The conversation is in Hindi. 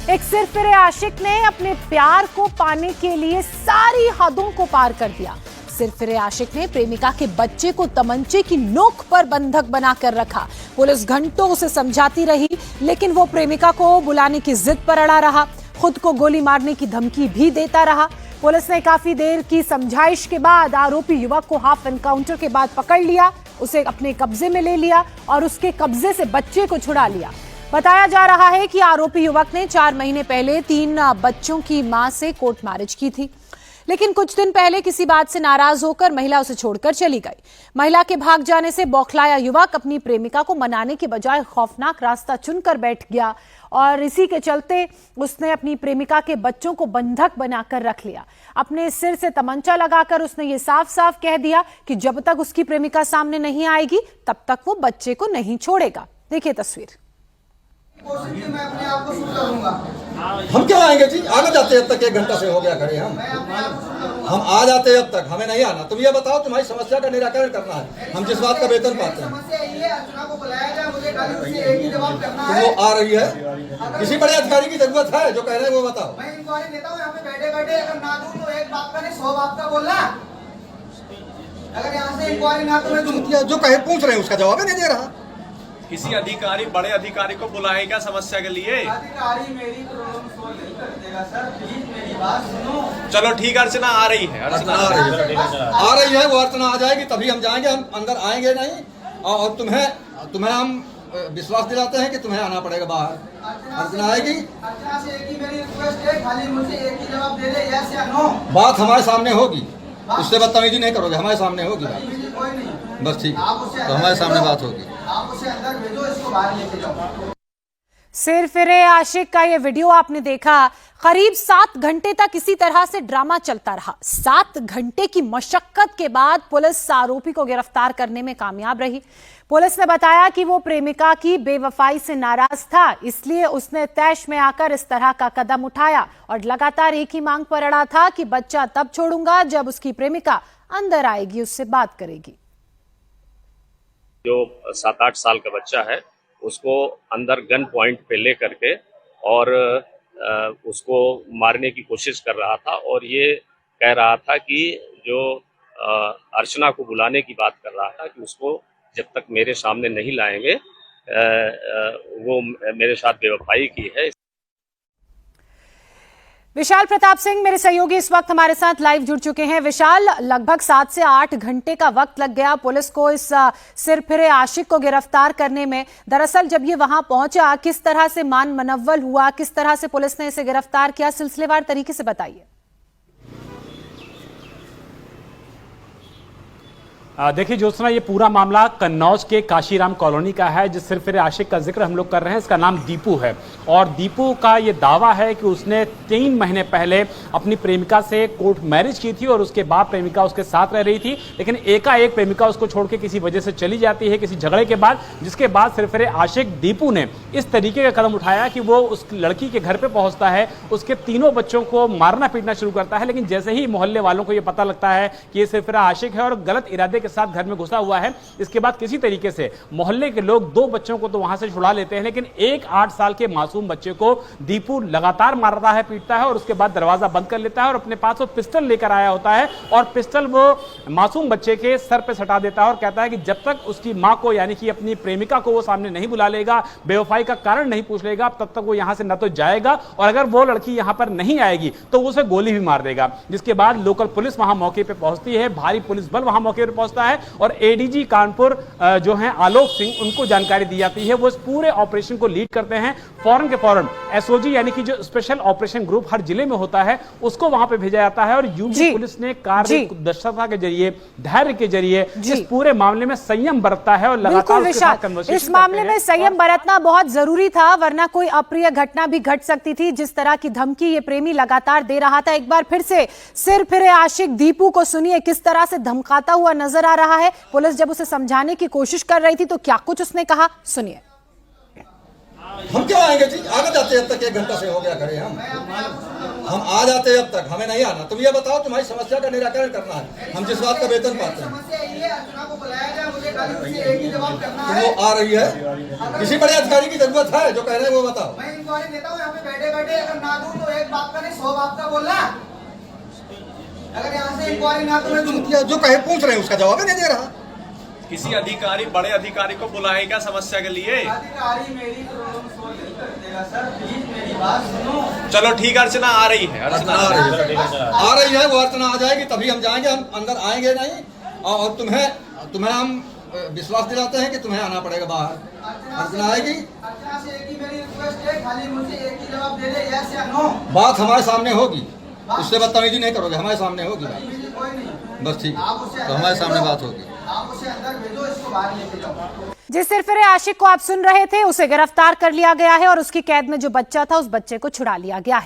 एक सिरफिरे आशिक ने अपने प्यार को पाने के लिए सारी हदों को पार कर दिया। सिरफिरे आशिक ने प्रेमिका के बच्चे को तमंचे की नोक पर बंधक बनाकर रखा। पुलिस घंटों उसे समझाती रही, लेकिन वो प्रेमिका को बुलाने की जिद पर अड़ा रहा। खुद को गोली मारने की धमकी भी देता रहा। पुलिस ने काफी देर की समझाइश के बाद आरोपी युवक को हाफ एनकाउंटर के बाद पकड़ लिया, उसे अपने कब्जे में ले लिया और उसके कब्जे से बच्चे को छुड़ा लिया। बताया जा रहा है कि आरोपी युवक ने 4 महीने पहले 3 बच्चों की मां से कोर्ट मैरिज की थी, लेकिन कुछ दिन पहले किसी बात से नाराज होकर महिला उसे छोड़कर चली गई। महिला के भाग जाने से बौखलाया युवक अपनी प्रेमिका को मनाने के बजाय खौफनाक रास्ता चुनकर बैठ गया और इसी के चलते उसने अपनी प्रेमिका के बच्चों को बंधक बनाकर रख लिया। अपने सिर से तमंचा लगाकर उसने ये साफ साफ कह दिया कि जब तक उसकी प्रेमिका सामने नहीं आएगी तब तक वो बच्चे को नहीं छोड़ेगा। देखिए तस्वीर। मैं अपने आप को शुरू करूंगा। हम क्यों आएंगे जी? आगे जाते अब तक 1 घंटा से हो गया खड़े हम आ जाते अब तक, हमें नहीं आना। तुम ये बताओ, तुम्हारी समस्या का निराकरण करना है, हम जिस बात का वेतन पाते हैं। समस्या यही है, अर्चना को बुलाया जाए, मुझे खाली उसे एक ही जवाब करना है। वो आ रही है, किसी बड़े अधिकारी की जरूरत है जो कह रहे हैं वो बताओ। मैं इंक्वायरी देता हूँ, यहाँ पे बैठे बैठे अगर ना दूं तो एक बात का नहीं 100 बात का बोलना। अगर यहाँ से इंक्वायरी ना तो मैं दूं, जो कहे पूछ रहे हैं उसका जवाब नहीं दे रहा। किसी अधिकारी, बड़े अधिकारी को बुलाएगा समस्या के लिए। अधिकारी मेरी प्रॉब्लम सॉल्व नहीं कर देगा सर, प्लीज मेरी बात सुनो। चलो ठीक है, अर्चना आ रही है। अर्चना आ रही है, वो अर्चना आ जाएगी तभी हम जाएंगे, हम अंदर आएंगे नहीं। और तुम्हें हम विश्वास दिलाते हैं कि तुम्हें आना पड़ेगा बाहर। अर्चना आएगी। अर्चना से एक ही मेरी रिक्वेस्ट है, खाली मुझे एक ही जवाब दे दे, यस या नो। बात हमारे सामने होगी, उससे बदतमीजी नहीं करोगे, हमारे सामने होगी कोई नहीं, बस ठीक, तो हमारे सामने बात होगी। आप उसे अंदर भेजो, इसको बाहर लेके जाओ। सिरफिरे आशिक का ये वीडियो आपने देखा। करीब 7 घंटे तक इसी तरह से ड्रामा चलता रहा। 7 घंटे की मशक्कत के बाद पुलिस आरोपी को गिरफ्तार करने में कामयाब रही। पुलिस ने बताया कि वो प्रेमिका की बेवफाई से नाराज था, इसलिए उसने तैश में आकर इस तरह का कदम उठाया और लगातार एक ही मांग पर अड़ा था कि बच्चा तब छोड़ूंगा जब उसकी प्रेमिका अंदर आएगी, उससे बात करेगी। जो 7-8 साल का बच्चा है उसको अंदर गन पॉइंट पे ले करके और उसको मारने की कोशिश कर रहा था और ये कह रहा था कि जो अर्चना को बुलाने की बात कर रहा था कि उसको जब तक मेरे सामने नहीं लाएंगे वो मेरे साथ बेवफाई की है। विशाल प्रताप सिंह मेरे सहयोगी इस वक्त हमारे साथ लाइव जुड़ चुके हैं। विशाल, लगभग 7 से 8 घंटे का वक्त लग गया पुलिस को इस सिरफिरे आशिक को गिरफ्तार करने में। दरअसल जब ये वहां पहुंचा, किस तरह से मान मनव्वल हुआ, किस तरह से पुलिस ने इसे गिरफ्तार किया, सिलसिलेवार तरीके से बताइए। देखिए ज्योत्सना, ये पूरा मामला कन्नौज के काशीराम कॉलोनी का है। जिस सिरफिरे आशिक का जिक्र हम लोग कर रहे हैं, इसका नाम दीपू है और दीपू का ये दावा है कि उसने 3 महीने पहले अपनी प्रेमिका से कोर्ट मैरिज की थी और उसके बाद प्रेमिका उसके साथ रह रही थी, लेकिन एकाएक प्रेमिका उसको छोड़ के किसी वजह से चली जाती है, किसी झगड़े के बाद, जिसके बाद सिरफिरे आशिक दीपू ने इस तरीके का कदम उठाया कि वो उस लड़की के घर पर पहुंचता है, उसके 3 बच्चों को मारना पीटना शुरू करता है। लेकिन जैसे ही मोहल्ले वालों को यह पता लगता है कि ये सिरफिरा आशिक है और गलत इरादे के साथ घर में घुसा हुआ है, इसके बाद किसी तरीके से मोहल्ले के लोग 2 बच्चों को तो वहां से छुड़ा लेते हैं, लेकिन एक 8 साल के मासूम बच्चे को दीपू लगातार मारता है, पीटता है और उसके बाद दरवाजा बंद कर लेता है और अपने पास वो पिस्टल लेकर आया होता है और पिस्टल वो मासूम बच्चे के सर पे सटा देता है और कहता है कि जब तक उसकी मां को, यानी कि अपनी प्रेमिका को वो सामने नहीं बुला लेगा, बेवफाई का कारण नहीं पूछ लेगा, तब तक वो यहां से न तो जाएगा और अगर वो लड़की यहां पर नहीं आएगी तो उसे गोली भी मार देगा। जिसके बाद लोकल पुलिस वहां मौके पर पहुंचती है, भारी पुलिस बल वहां मौके पर पहुंचता है और एडीजी कानपुर जो हैं आलोक सिंह, उनको जानकारी दी जाती है। वो इस पूरे ऑपरेशन को लीड करते हैं। फौरन के फौरन एसओजी यानी कि जो स्पेशल ऑपरेशन ग्रुप हर जिले में होता है उसको वहां पे भेजा जाता है और यूपी पुलिस ने कार्यदक्षता के जरिए, धैर्य के जरिए इस पूरे मामले में संयम बरतता है और लगातार इस मामले में संयम बरतना बहुत जरूरी था, वरना कोई अप्रिय घटना भी घट सकती थी। जिस तरह की धमकी ये प्रेमी लगातार दे रहा था, एक बार फिर से सिरफिरे आशिक दीपू को सुनिए किस तरह से धमकाता हुआ नजर आ रहा है। पुलिस जब उसे समझाने की कोशिश कर रही थी तो क्या कुछ उसने कहा, सुनिए। हम क्यों आएंगे जी? आगे जाते अब तक 1 घंटा से हो गया खड़े हम आ जाते अब तक, हमें नहीं आना। तुम ये बताओ तुम्हारी समस्या का निराकरण करना है, हम जिस बात का वेतन पाते हैं। समस्या यही है, अर्चना को बुलाया जाए, मुझे खाली उनसे एक ही जवाब करना तो है। वो आ रही है, किसी बड़े अधिकारी की जरूरत है जो कह रहे हैं वो बताओ। मैं इंक्वायरी देता हूँ यहाँ पे बैठे बैठे, अगर ना दूं तो एक बात का नहीं 100 बात का बोलना। अगर यहाँ से इंक्वायरी ना तो मैं दूं। जो कहे पूछ रहे हैं उसका जवाब ही नहीं दे रहा। किसी अधिकारी बड़े अधिकारी को बुलाएगा समस्या के लिए। अधिकारी मेरी प्रॉब्लम सॉल्व कर देगा सर, प्लीज मेरी बात सुनो। चलो ठीक है, अर्चना आ रही है। अर्चना आ रही है, वो अर्चना आ जाएगी तभी हम जाएंगे, हम अंदर आएंगे नहीं। और तुम्हें हम विश्वास दिलाते हैं कि तुम्हें आना पड़ेगा बाहर। अर्चना आएगी। अर्चना से एक ही मेरी रिक्वेस्ट है, खाली मुझे एक ही जवाब दे दे, यस या नो। बात हमारे सामने होगी, उससे बदतमीजी नहीं करोगे, हमारे सामने होगी बात। कोई नहीं, बस ठीक आप है, उससे तो हमारे सामने बात होगी। आप उसे अंदर भेजो, इसको बाहर लेके जाओ। जिस सिरफिरे आशिक को आप सुन रहे थे, उसे गिरफ्तार कर लिया गया है और उसकी कैद में जो बच्चा था उस बच्चे को छुड़ा लिया गया है।